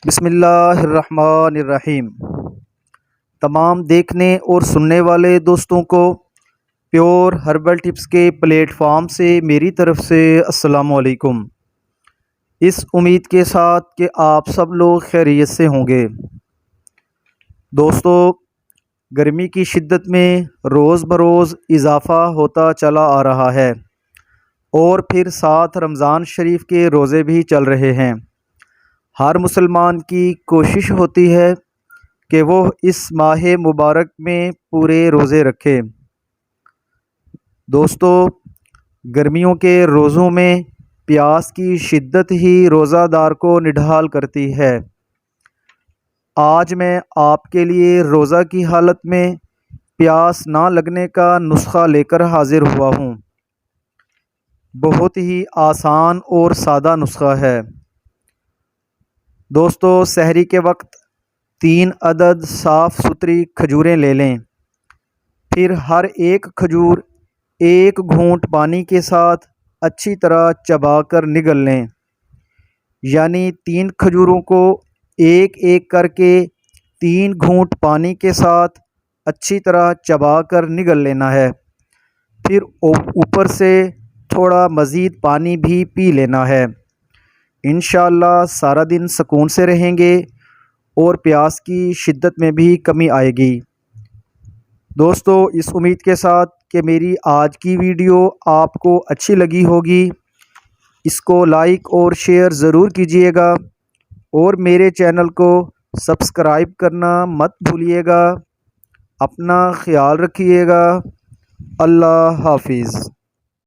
بسم اللہ الرحمن الرحیم۔ تمام دیکھنے اور سننے والے دوستوں کو پیور ہربل ٹپس کے پلیٹ فارم سے میری طرف سے السلام علیکم، اس امید کے ساتھ کہ آپ سب لوگ خیریت سے ہوں گے۔ دوستو، گرمی کی شدت میں روز بروز اضافہ ہوتا چلا آ رہا ہے اور پھر ساتھ رمضان شریف کے روزے بھی چل رہے ہیں۔ ہر مسلمان کی کوشش ہوتی ہے کہ وہ اس ماہ مبارک میں پورے روزے رکھے۔ دوستو، گرمیوں کے روزوں میں پیاس کی شدت ہی روزہ دار کو نڈھال کرتی ہے۔ آج میں آپ کے لیے روزہ کی حالت میں پیاس نہ لگنے کا نسخہ لے کر حاضر ہوا ہوں۔ بہت ہی آسان اور سادہ نسخہ ہے۔ دوستو، سحری کے وقت 3 عدد صاف ستھری کھجوریں لے لیں، پھر ہر ایک کھجور 1 گھونٹ پانی کے ساتھ اچھی طرح چبا کر نگل لیں، یعنی 3 کھجوروں کو ایک ایک کر کے 3 گھونٹ پانی کے ساتھ اچھی طرح چبا کر نگل لینا ہے۔ پھر اوپر سے تھوڑا مزید پانی بھی پی لینا ہے۔ انشاءاللہ سارا دن سکون سے رہیں گے اور پیاس کی شدت میں بھی کمی آئے گی۔ دوستو، اس امید کے ساتھ کہ میری آج کی ویڈیو آپ کو اچھی لگی ہوگی، اس کو لائک اور شیئر ضرور کیجیے گا اور میرے چینل کو سبسکرائب کرنا مت بھولیے گا۔ اپنا خیال رکھیے گا۔ اللہ حافظ۔